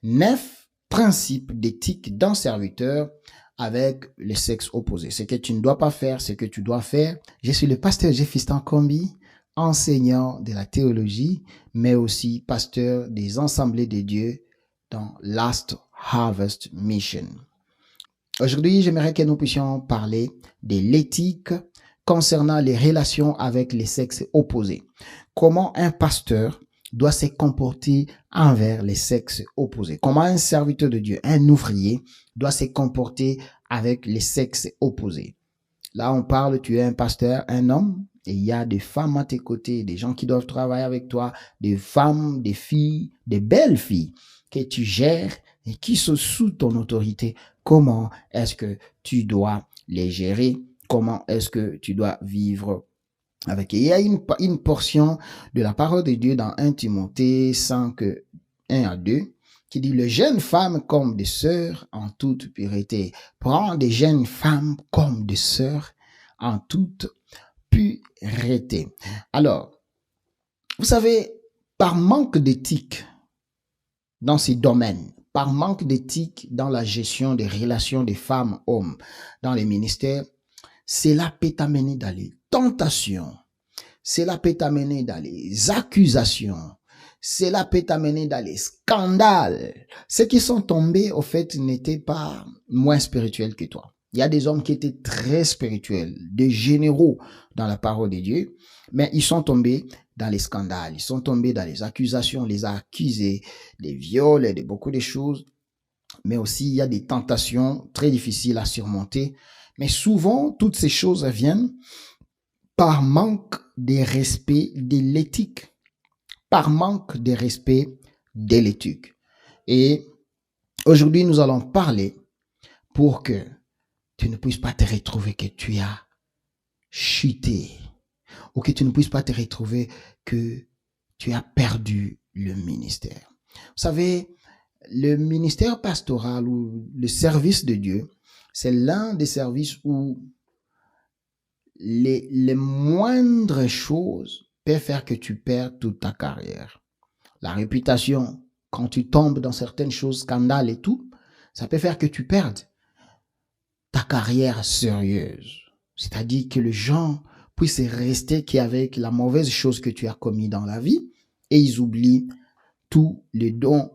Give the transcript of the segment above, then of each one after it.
9 principes d'éthique d'un serviteur avec le sexe opposé. Ce que tu ne dois pas faire, ce que tu dois faire. Je suis le pasteur Jeffistan Kombi, enseignant de la théologie, mais aussi pasteur des Assemblées de Dieu dans Last Harvest Mission. Aujourd'hui, j'aimerais que nous puissions parler de l'éthique concernant les relations avec les sexes opposés. Comment un pasteur doit se comporter envers les sexes opposés. Comment un serviteur de Dieu, un ouvrier, doit se comporter avec les sexes opposés. Là, on parle, tu es un pasteur, un homme, et il y a des femmes à tes côtés, des gens qui doivent travailler avec toi, des femmes, des filles, des belles filles que tu gères et qui sont sous ton autorité. Comment est-ce que tu dois les gérer? Comment est-ce que tu dois vivre avec eux? Il y a une portion de la parole de Dieu dans 1 Timothée 5, 1 à 2, qui dit: les jeunes femmes comme des sœurs en toute pureté. Prends des jeunes femmes comme des sœurs en toute pureté. Alors, vous savez, par manque d'éthique dans ces domaines, par manque d'éthique dans la gestion des relations des femmes-hommes dans les ministères, cela peut t'amener dans les tentations, cela peut t'amener dans les accusations, cela peut t'amener dans les scandales. Ceux qui sont tombés, au fait, n'étaient pas moins spirituels que toi. Il y a des hommes qui étaient très spirituels, des généraux dans la parole de Dieu, mais ils sont tombés dans les scandales, ils sont tombés dans les accusations, on les a accusés des viols et de beaucoup de choses, mais aussi il y a des tentations très difficiles à surmonter. Mais souvent, toutes ces choses viennent par manque de respect de l'éthique, par manque de respect de l'éthique. Et aujourd'hui, nous allons parler pour que tu ne puisses pas te retrouver que tu as chuté, ou que tu ne puisses pas te retrouver que tu as perdu le ministère. Vous savez, le ministère pastoral ou le service de Dieu, c'est l'un des services où les moindres choses peuvent faire que tu perds toute ta carrière. La réputation, quand tu tombes dans certaines choses, scandales et tout, ça peut faire que tu perdes ta carrière sérieuse. C'est-à-dire que les gens puissent rester qu'avec la mauvaise chose que tu as commis dans la vie et ils oublient tous les dons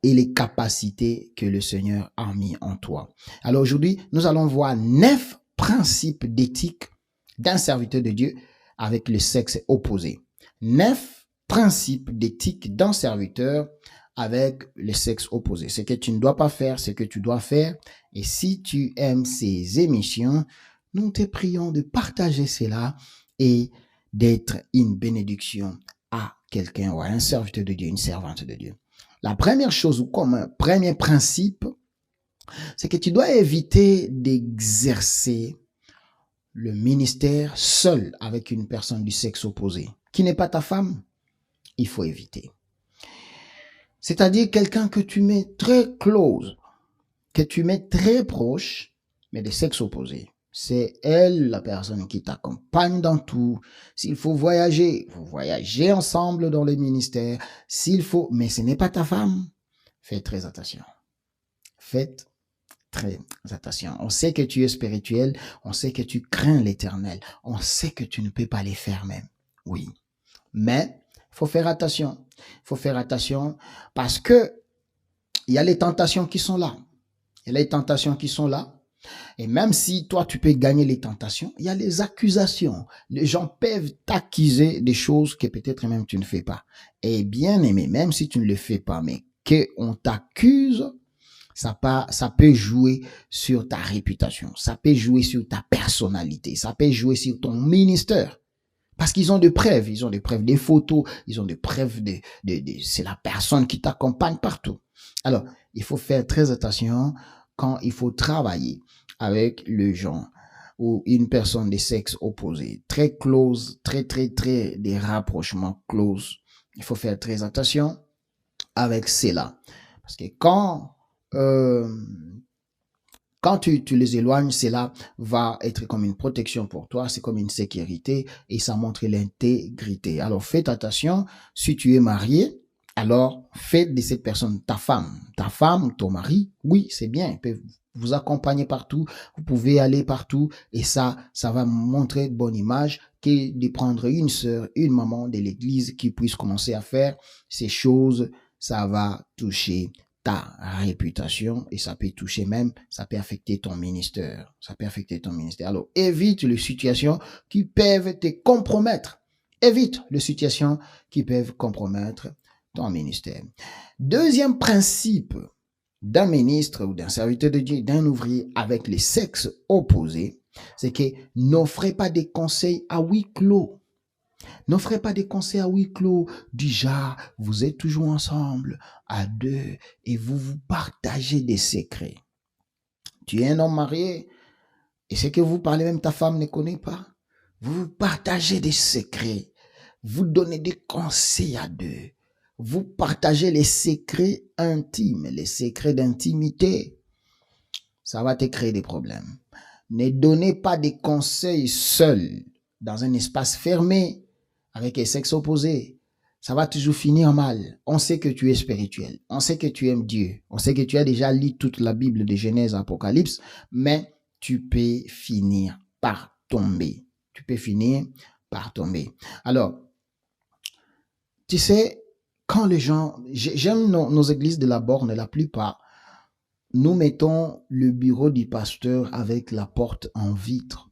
et les capacités que le Seigneur a mis en toi. Alors aujourd'hui, nous allons voir 9 principes d'éthique d'un serviteur de Dieu avec le sexe opposé. 9 principes d'éthique d'un serviteur avec le sexe opposé. Ce que tu ne dois pas faire, ce que tu dois faire. Et si tu aimes ces émissions, nous te prions de partager cela et d'être une bénédiction à quelqu'un ou à un serviteur de Dieu, une servante de Dieu. La première chose, ou comme un premier principe, c'est que tu dois éviter d'exercer le ministère seul avec une personne du sexe opposé, qui n'est pas ta femme. Il faut éviter. C'est-à-dire quelqu'un que tu mets très close, que tu mets très proche, mais de sexe opposé. C'est elle, la personne qui t'accompagne dans tout. S'il faut voyager, vous voyagez ensemble dans le ministère. S'il faut, mais ce n'est pas ta femme. Faites très attention. Faites très attention. On sait que tu es spirituel. On sait que tu crains l'Éternel. On sait que tu ne peux pas les faire même. Oui. Mais il faut faire attention. Il faut faire attention parce que il y a les tentations qui sont là. Il y a les tentations qui sont là. Et même si toi, tu peux gagner les tentations, il y a les accusations. Les gens peuvent t'accuser des choses que peut-être même tu ne fais pas. Et bien aimé, même si tu ne le fais pas, mais qu'on t'accuse, ça peut jouer sur ta réputation. Ça peut jouer sur ta personnalité. Ça peut jouer sur ton ministère. Parce qu'ils ont des preuves. Ils ont des preuves des photos. Ils ont des preuves c'est la personne qui t'accompagne partout. Alors, il faut faire très attention quand il faut travailler avec le genre ou une personne de sexe opposé. Très close, très, des rapprochements close. Il faut faire très attention avec cela. Parce que quand tu les éloignes, cela va être comme une protection pour toi, c'est comme une sécurité et ça montre l'intégrité. Alors faites attention, si tu es marié alors faites de cette personne ta femme, ton mari. Oui, c'est bien, il peut vous accompagner partout, vous pouvez aller partout et ça va montrer bonne image que de prendre une sœur, une maman de l'église qui puisse commencer à faire ces choses. Ça va toucher ta réputation et ça peut toucher même, ça peut affecter ton ministère. Alors, évite les situations qui peuvent te compromettre. Évite les situations qui peuvent compromettre ton ministère. Deuxième principe d'un ministre ou d'un serviteur de Dieu, d'un ouvrier avec les sexes opposés, c'est que n'offrez pas des conseils à huis clos. N'offrez pas des conseils à huis clos du genre, vous êtes toujours ensemble, à deux, et vous vous partagez des secrets. Tu es un homme marié, et ce que vous parlez, même ta femme ne connaît pas. Vous vous partagez des secrets. Vous donnez des conseils à deux. Vous partagez les secrets intimes, les secrets d'intimité. Ça va te créer des problèmes. Ne donnez pas des conseils seuls, dans un espace fermé, avec les sexes opposés. Ça va toujours finir mal. On sait que tu es spirituel. On sait que tu aimes Dieu. On sait que tu as déjà lu toute la Bible de Genèse à Apocalypse, mais tu peux finir par tomber. Alors, tu sais, quand les gens, j'aime nos églises de la borne, la plupart, nous mettons le bureau du pasteur avec la porte en vitre.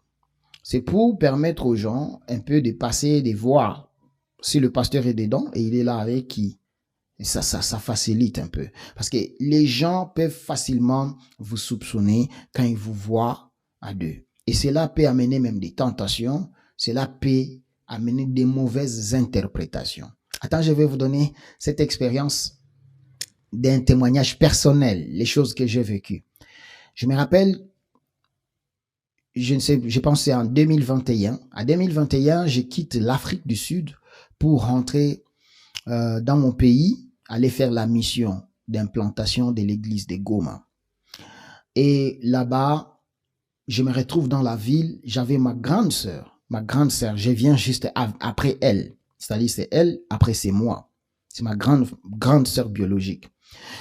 C'est pour permettre aux gens un peu de passer, de voir si le pasteur est dedans et il est là avec qui. Et ça facilite un peu. Parce que les gens peuvent facilement vous soupçonner quand ils vous voient à deux. Et cela peut amener même des tentations. Cela peut amener des mauvaises interprétations. Attends, je vais vous donner cette expérience d'un témoignage personnel, les choses que j'ai vécues. Je me rappelle, je pense que c'est en 2021. En 2021, je quitte l'Afrique du Sud pour rentrer dans mon pays, aller faire la mission d'implantation de l'église de Goma. Et là-bas, je me retrouve dans la ville, j'avais ma grande sœur, je viens juste après elle. C'est-à-dire c'est elle, après c'est moi. C'est ma grande sœur biologique.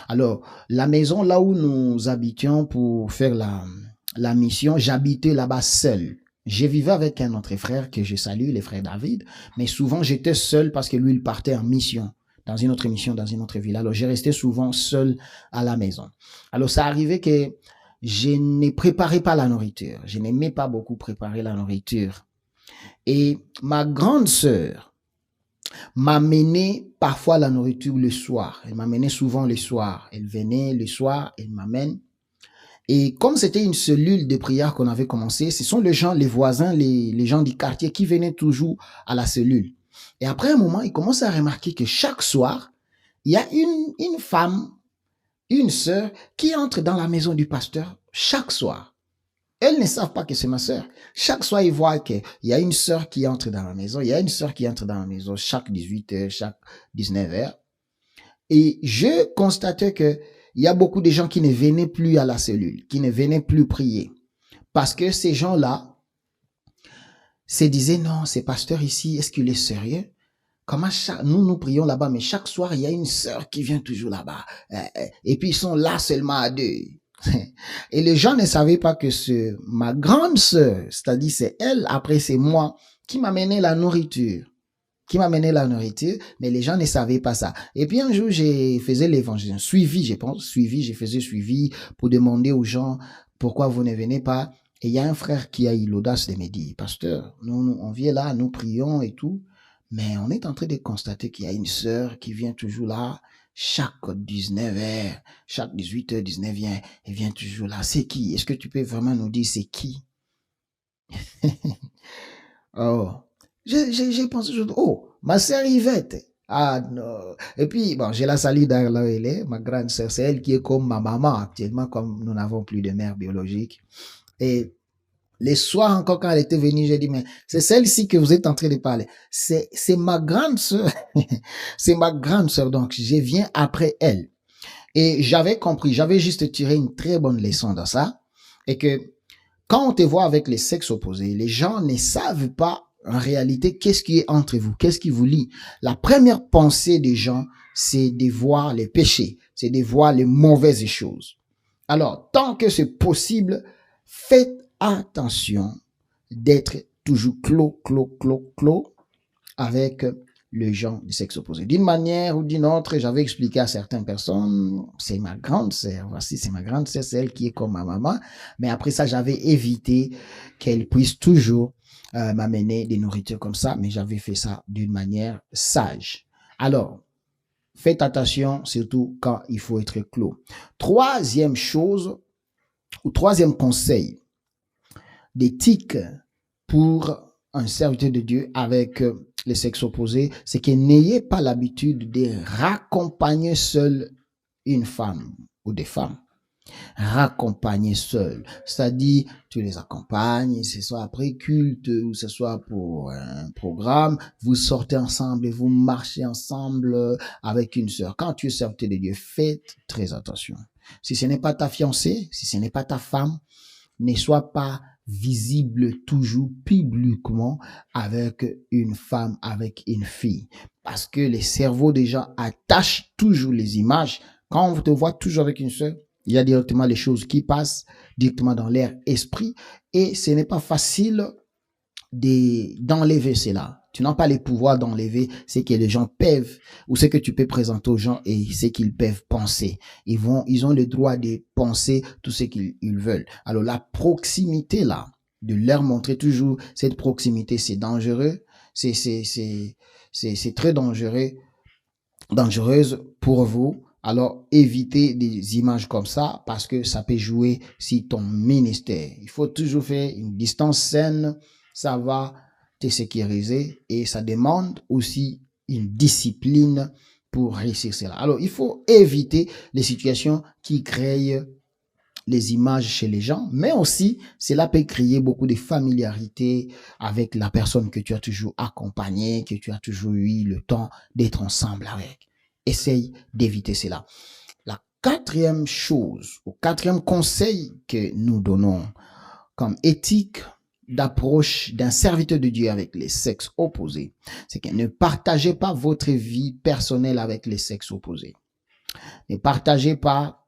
Alors, la maison là où nous habitions pour faire la mission, j'habitais là-bas seul. Je vivais avec un autre frère que je salue, le frère David, mais souvent j'étais seul parce que lui, il partait en mission, dans une autre mission, dans une autre ville. Alors, je restais souvent seul à la maison. Alors, ça arrivait que je ne préparais pas la nourriture. Je n'aimais pas beaucoup préparer la nourriture. Et ma grande sœur m'amenait parfois la nourriture le soir. Elle m'amenait souvent le soir. Elle venait le soir, elle m'amène. Et comme c'était une cellule de prière qu'on avait commencé, ce sont les gens, les voisins, les gens du quartier qui venaient toujours à la cellule. Et après un moment, ils commencent à remarquer que chaque soir, il y a une femme, une sœur qui entre dans la maison du pasteur chaque soir. Elles ne savent pas que c'est ma sœur. Chaque soir, ils voient qu'il y a une sœur qui entre dans la maison. Il y a une sœur qui entre dans la maison chaque 18h, chaque 19h. Et je constatais que il y a beaucoup de gens qui ne venaient plus à la cellule, qui ne venaient plus prier. Parce que ces gens-là se disaient, non, ce pasteur ici, est-ce qu'il est sérieux? Comment nous prions là-bas, mais chaque soir, il y a une sœur qui vient toujours là-bas. Et puis, ils sont là seulement à deux. Et les gens ne savaient pas que c'est ma grande sœur, c'est-à-dire c'est elle, après c'est moi, qui m'amenait la nourriture. Mais les gens ne savaient pas ça. Et puis un jour, je faisais l'évangile, je faisais suivi pour demander aux gens pourquoi vous ne venez pas. Et il y a un frère qui a eu l'audace de me dire, pasteur, nous on vient là, nous prions et tout, mais on est en train de constater qu'il y a une sœur qui vient toujours là, chaque 19h, chaque 18h, 19h, elle vient toujours là. C'est qui? Est-ce que tu peux vraiment nous dire c'est qui? Oh, j'ai pensé, oh, ma sœur Yvette. Ah non. Et puis, bon, je la salue d'ailleurs là où elle est, ma grande sœur. C'est elle qui est comme ma maman actuellement, comme nous n'avons plus de mère biologique. Et les soirs encore quand elle était venue, j'ai dit, mais c'est celle-ci que vous êtes en train de parler. C'est ma grande sœur. C'est ma grande sœur. Donc, je viens après elle. Et j'avais compris, j'avais juste tiré une très bonne leçon dans ça. Et que quand on te voit avec les sexes opposés, les gens ne savent pas en réalité, qu'est-ce qui est entre vous? Qu'est-ce qui vous lie? La première pensée des gens, c'est de voir les péchés, c'est de voir les mauvaises choses. Alors, tant que c'est possible, faites attention d'être toujours clos avec les gens du sexe opposé. D'une manière ou d'une autre, j'avais expliqué à certaines personnes, c'est ma grande sœur, voici, c'est ma grande sœur, c'est elle qui est comme ma maman, mais après ça, j'avais évité qu'elle puisse toujours m'amener des nourritures comme ça, mais j'avais fait ça d'une manière sage. Alors, faites attention, surtout quand il faut être clos. Troisième chose, ou troisième conseil d'éthique pour un serviteur de Dieu avec le sexe opposé, c'est que n'ayez pas l'habitude de raccompagner seul une femme ou des femmes. Raccompagner seul, c'est-à-dire tu les accompagnes, que ce soit après culte ou ce soit pour un programme, vous sortez ensemble et vous marchez ensemble avec une sœur. Quand tu es serviteur de Dieu, faites très attention. Si ce n'est pas ta fiancée, si ce n'est pas ta femme, ne sois pas visible toujours publiquement avec une femme, avec une fille. Parce que les cerveaux des gens attachent toujours les images. Quand on te voit toujours avec une sœur, il y a directement les choses qui passent directement dans leur esprit et ce n'est pas facile d'enlever cela. Tu n'as pas les pouvoirs d'enlever ce que les gens peuvent ou ce que tu peux présenter aux gens et ce qu'ils peuvent penser. Ils ont le droit de penser tout ce qu'ils veulent. Alors la proximité là, de leur montrer toujours cette proximité, c'est dangereux, c'est très dangereuse pour vous. Alors, évitez des images comme ça parce que ça peut jouer sur ton ministère. Il faut toujours faire une distance saine. Ça va te sécuriser et ça demande aussi une discipline pour réussir cela. Alors, il faut éviter les situations qui créent les images chez les gens, mais aussi, cela peut créer beaucoup de familiarité avec la personne que tu as toujours accompagnée, que tu as toujours eu le temps d'être ensemble avec. Essaye d'éviter cela. La quatrième chose, ou quatrième conseil que nous donnons comme éthique d'approche d'un serviteur de Dieu avec les sexes opposés, c'est que ne partagez pas votre vie personnelle avec les sexes opposés. Ne partagez pas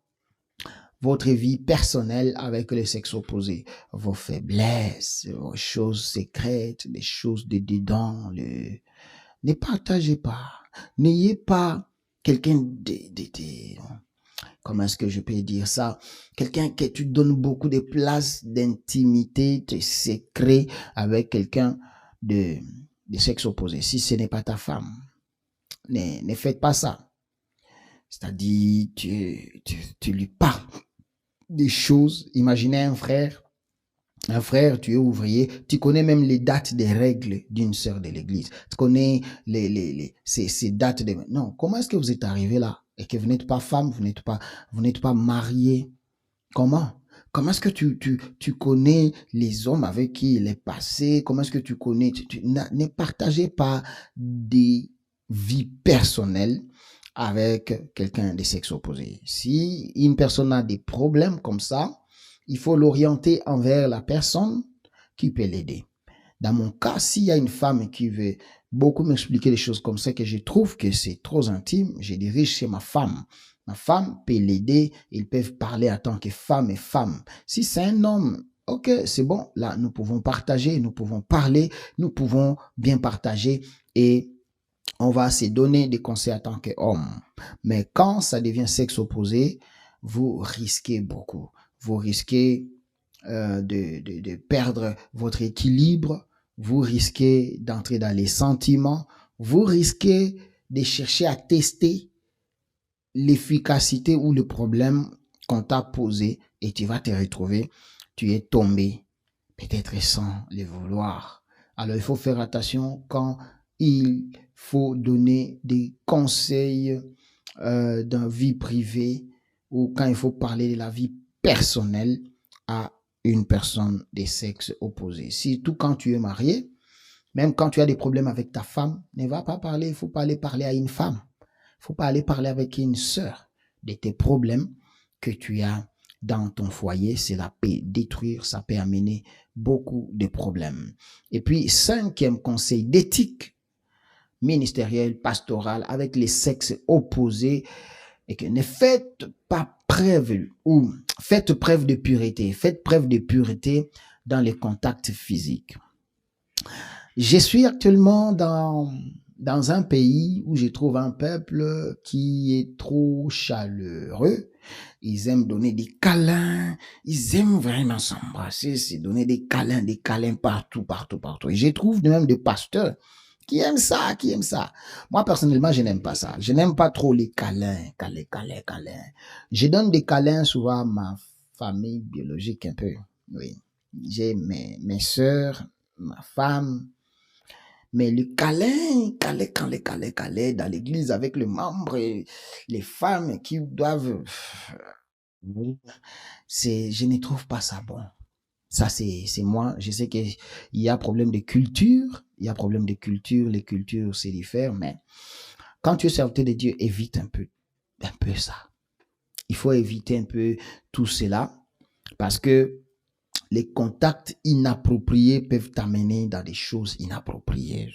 votre vie personnelle avec les sexes opposés, vos faiblesses, vos choses secrètes, les choses de dedans, ne partagez pas. N'ayez pas quelqu'un comment est-ce que je peux dire ça? Quelqu'un que tu donnes beaucoup de place d'intimité, de secret avec quelqu'un de sexe opposé. Si ce n'est pas ta femme, ne faites pas ça. C'est-à-dire, tu lui parles des choses. Imaginez un frère, tu es ouvrier, tu connais même les dates des règles d'une sœur de l'église. Tu connais ces dates de... Non, comment est-ce que vous êtes arrivé là? Et que vous n'êtes pas femme, vous n'êtes pas marié. Comment? Comment est-ce que tu connais les hommes avec qui il est passé? Comment est-ce que tu connais? Ne partagez pas des vies personnelles avec quelqu'un de sexe opposé. Si une personne a des problèmes comme ça, il faut l'orienter envers la personne qui peut l'aider. Dans mon cas, s'il y a une femme qui veut beaucoup m'expliquer des choses comme ça, que je trouve que c'est trop intime, je dirige chez ma femme. Ma femme peut l'aider, ils peuvent parler en tant que femme et femme. Si c'est un homme, ok, c'est bon, là, nous pouvons partager, nous pouvons parler, nous pouvons bien partager et on va se donner des conseils en tant qu'homme. Mais quand ça devient sexe opposé, vous risquez beaucoup. Vous risquez de perdre votre équilibre. Vous risquez d'entrer dans les sentiments. Vous risquez de chercher à tester l'efficacité ou le problème qu'on t'a posé et tu vas te retrouver, tu es tombé, peut-être sans le vouloir. Alors, il faut faire attention quand il faut donner des conseils dans vie privée ou quand il faut parler de la vie personnelle à une personne des sexes opposés. Surtout quand tu es marié, même quand tu as des problèmes avec ta femme, ne va pas parler, il faut pas aller parler à une femme. Il faut pas aller parler avec une sœur de tes problèmes que tu as dans ton foyer, cela peut détruire, ça peut amener beaucoup de problèmes. Et puis, 5e conseil d'éthique ministérielle, pastorale, avec les sexes opposés, et que ne faites pas preuve, ou faites preuve de pureté. Faites preuve de pureté dans les contacts physiques. Je suis actuellement dans un pays où je trouve un peuple qui est trop chaleureux. Ils aiment donner des câlins. Ils aiment vraiment s'embrasser, c'est donner des câlins partout, partout, partout. Et je trouve même des pasteurs qui aiment ça, qui aiment ça. Moi, personnellement, je n'aime pas ça. Je n'aime pas trop les câlins. Je donne des câlins souvent à ma famille biologique un peu. Oui. J'ai mes sœurs, ma femme. Mais le câlin dans l'église avec les membres et les femmes qui doivent... je ne trouve pas ça bon. Ça, c'est moi. Je sais qu'il y a problème de culture. Il y a problème de culture. Les cultures, c'est différent. Mais quand tu es serviteur de Dieu, évite un peu ça. Il faut éviter un peu tout cela parce que les contacts inappropriés peuvent t'amener dans des choses inappropriées.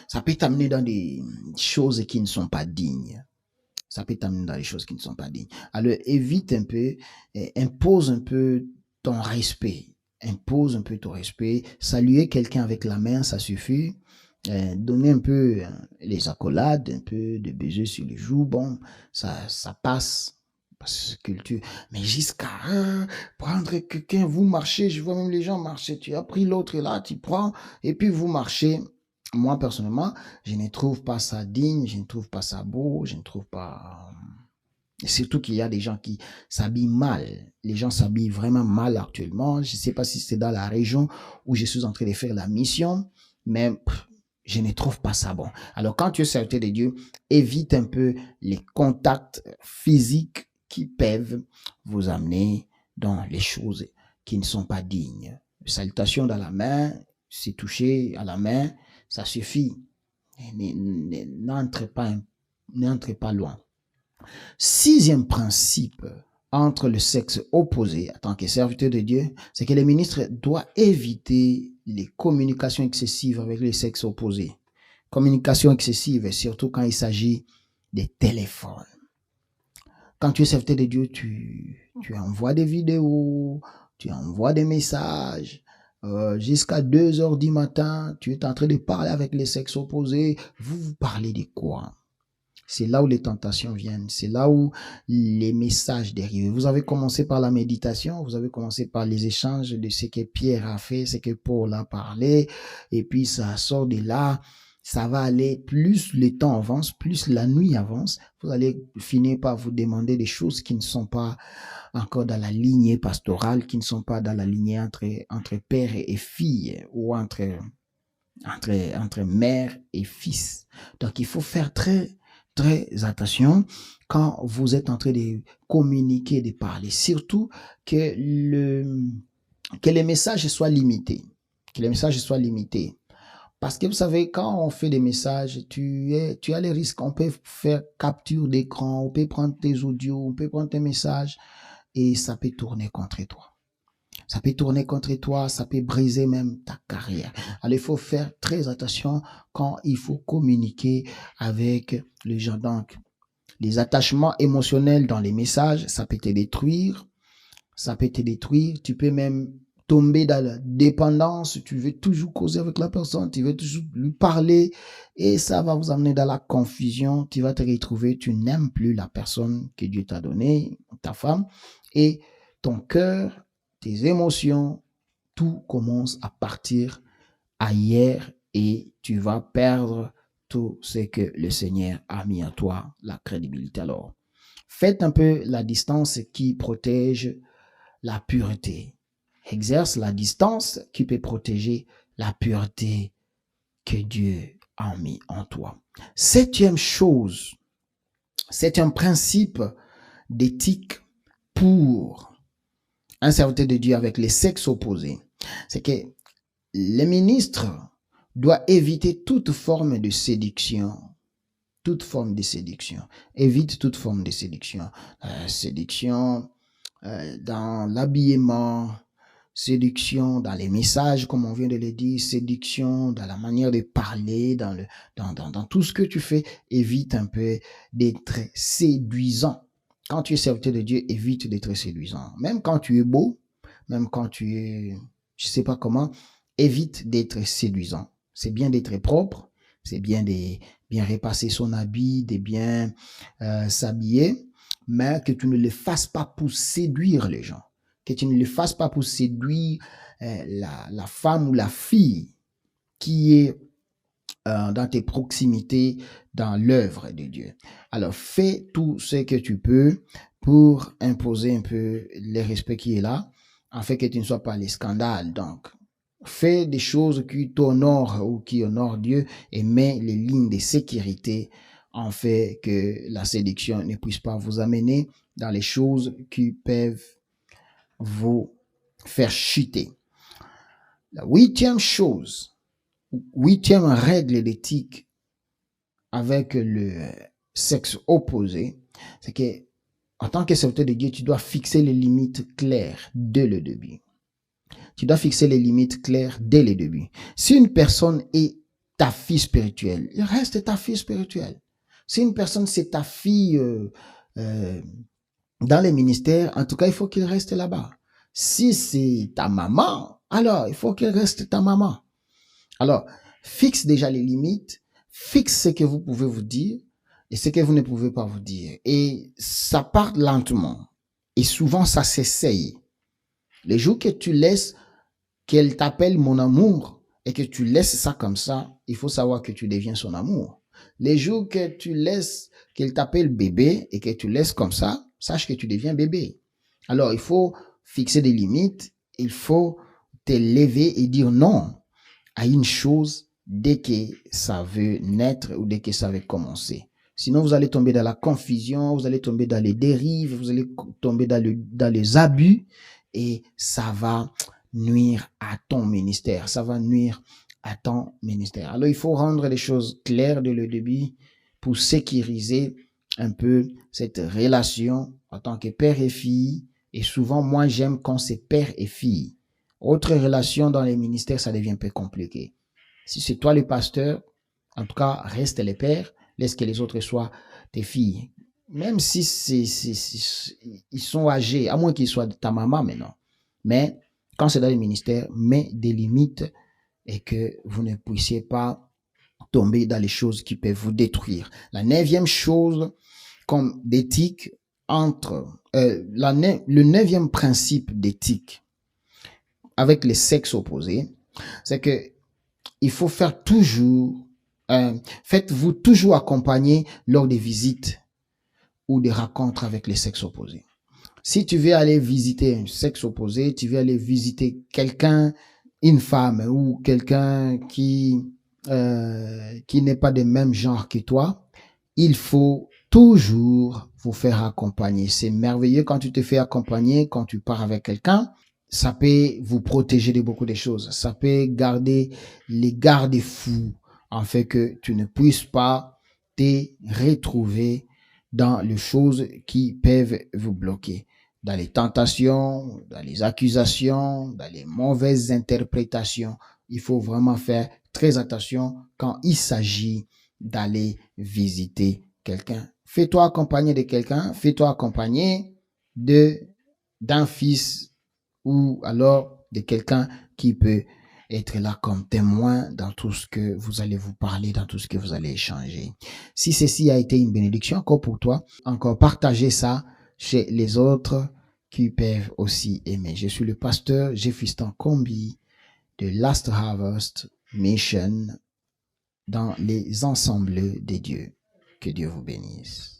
Ça peut t'amener dans des choses qui ne sont pas dignes. Ça peut t'amener dans des choses qui ne sont pas dignes. Alors, évite un peu, impose un peu ton respect. Impose un peu ton respect. Saluer quelqu'un avec la main, ça suffit. Donner un peu les accolades, un peu de baisers sur les joues, bon, ça passe. Parce que culture. Mais jusqu'à prendre quelqu'un, vous marchez, je vois même les gens marcher. Tu as pris l'autre là, tu prends, et puis vous marchez. Moi, personnellement, je ne trouve pas ça digne, je ne trouve pas ça beau, je ne trouve pas... Surtout qu'il y a des gens qui s'habillent mal. Les gens s'habillent vraiment mal actuellement. Je ne sais pas si c'est dans la région où je suis en train de faire la mission, mais je ne trouve pas ça bon. Alors, quand tu es serviteur de Dieu, évite un peu les contacts physiques qui peuvent vous amener dans les choses qui ne sont pas dignes. Salutation dans la main, c'est toucher à la main, ça suffit. N'entrez pas loin. 6e principe entre le sexe opposé en tant que serviteur de Dieu, c'est que le ministre doit éviter les communications excessives avec les sexes opposés. Communication excessive, surtout quand il s'agit des téléphones. Quand tu es serviteur de Dieu, tu envoies des vidéos, tu envoies des messages, jusqu'à 2 heures du matin, tu es en train de parler avec les sexes opposés. Vous parlez de quoi? C'est là où les tentations viennent, c'est là où les messages dérivent. Vous avez commencé par la méditation, vous avez commencé par les échanges de ce que Pierre a fait, ce que Paul a parlé, et puis ça sort de là. Ça va aller, plus le temps avance, plus la nuit avance, vous allez finir par vous demander des choses qui ne sont pas encore dans la lignée pastorale, qui ne sont pas dans la lignée entre père et fille, ou entre mère et fils. Donc, il faut faire très attention quand vous êtes en train de communiquer, de parler. Surtout que les messages soient limités. Que les messages soient limités. Parce que vous savez, quand on fait des messages, tu as les risques. On peut faire capture d'écran, on peut prendre tes audios, on peut prendre tes messages et ça peut tourner contre toi. Ça peut tourner contre toi, ça peut briser même ta carrière. Alors, il faut faire très attention quand il faut communiquer avec les gens. Donc, les attachements émotionnels dans les messages, ça peut te détruire. Ça peut te détruire. Tu peux même tomber dans la dépendance, tu veux toujours causer avec la personne, tu veux toujours lui parler et ça va vous amener dans la confusion, tu vas te retrouver, tu n'aimes plus la personne que Dieu t'a donnée, ta femme, et ton cœur, tes émotions, tout commence à partir ailleurs et tu vas perdre tout ce que le Seigneur a mis à toi, la crédibilité. Alors, faites un peu la distance qui protège la pureté. Exerce la distance qui peut protéger la pureté que Dieu a mis en toi. 7e chose, c'est un principe d'éthique pour un serviteur de Dieu avec les sexes opposés. C'est que le ministre doit éviter toute forme de séduction. Toute forme de séduction. Évite toute forme de séduction. Séduction dans l'habillement, séduction dans les messages, comme on vient de le dire, séduction dans la manière de parler, dans tout ce que tu fais. Évite un peu d'être séduisant. Quand tu es serviteur de Dieu, évite d'être séduisant. Même quand tu es beau, même quand tu es, je sais pas comment, évite d'être séduisant. C'est bien d'être propre, c'est bien de bien repasser son habit, de bien s'habiller, mais que tu ne le fasses pas pour séduire les gens. Que tu ne le fasses pas pour séduire la femme ou la fille qui est dans tes proximités, dans l'œuvre de Dieu. Alors, fais tout ce que tu peux pour imposer un peu le respect qui est là, afin que tu ne sois pas les scandales. Donc, fais des choses qui t'honorent ou qui honorent Dieu et mets les lignes de sécurité en fait que la séduction ne puisse pas vous amener dans les choses qui peuvent vous faire chuter. La huitième chose, huitième règle d'éthique avec le sexe opposé, c'est que en tant que serviteur de Dieu, tu dois fixer les limites claires dès le début. Tu dois fixer les limites claires dès le début. Si une personne est ta fille spirituelle, il reste ta fille spirituelle. Si une personne c'est ta fille dans les ministères, en tout cas, il faut qu'il reste là-bas. Si c'est ta maman, alors il faut qu'elle reste ta maman. Alors, fixe déjà les limites, fixe ce que vous pouvez vous dire et ce que vous ne pouvez pas vous dire. Et ça part lentement. Et souvent, ça s'essaye. Les jours que tu laisses qu'elle t'appelle mon amour et que tu laisses ça comme ça, il faut savoir que tu deviens son amour. Les jours que tu laisses qu'elle t'appelle bébé et que tu laisses comme ça, sache que tu deviens bébé. Alors, il faut fixer des limites, il faut te lever et dire non à une chose dès que ça veut naître ou dès que ça veut commencer. Sinon, vous allez tomber dans la confusion, vous allez tomber dans les dérives, vous allez tomber dans les abus et ça va nuire à ton ministère. Ça va nuire à ton ministère. Alors, il faut rendre les choses claires dès le début pour sécuriser un peu cette relation en tant que père et fille. Et souvent, moi, j'aime quand c'est père et fille. Autre relation dans les ministères, ça devient un peu compliqué. Si c'est toi le pasteur, en tout cas, reste les pères, laisse que les autres soient tes filles. Même si ils sont âgés, à moins qu'ils soient de ta maman maintenant. Mais quand c'est dans les ministères, mets des limites et que vous ne puissiez pas tomber dans les choses qui peuvent vous détruire. La neuvième chose comme d'éthique le neuvième principe d'éthique avec les sexes opposés, c'est que il faut faire toujours, faites-vous toujours accompagner lors des visites ou des rencontres avec les sexes opposés. Si tu veux aller visiter un sexe opposé, tu veux aller visiter quelqu'un, une femme ou quelqu'un qui n'est pas du même genre que toi, il faut toujours vous faire accompagner. C'est merveilleux quand tu te fais accompagner, quand tu pars avec quelqu'un. Ça peut vous protéger de beaucoup de choses. Ça peut garder les garde-fous en fait que tu ne puisses pas te retrouver dans les choses qui peuvent vous bloquer. Dans les tentations, dans les accusations, dans les mauvaises interprétations. Il faut vraiment faire très attention quand il s'agit d'aller visiter quelqu'un. Fais-toi accompagner de quelqu'un, fais-toi accompagner d'un fils ou alors de quelqu'un qui peut être là comme témoin dans tout ce que vous allez vous parler, dans tout ce que vous allez échanger. Si ceci a été une bénédiction encore pour toi, encore partagez ça chez les autres qui peuvent aussi aimer. Je suis le pasteur Jeffistan Kombi de Last Harvest Mission dans les ensembles des dieux. Que Dieu vous bénisse.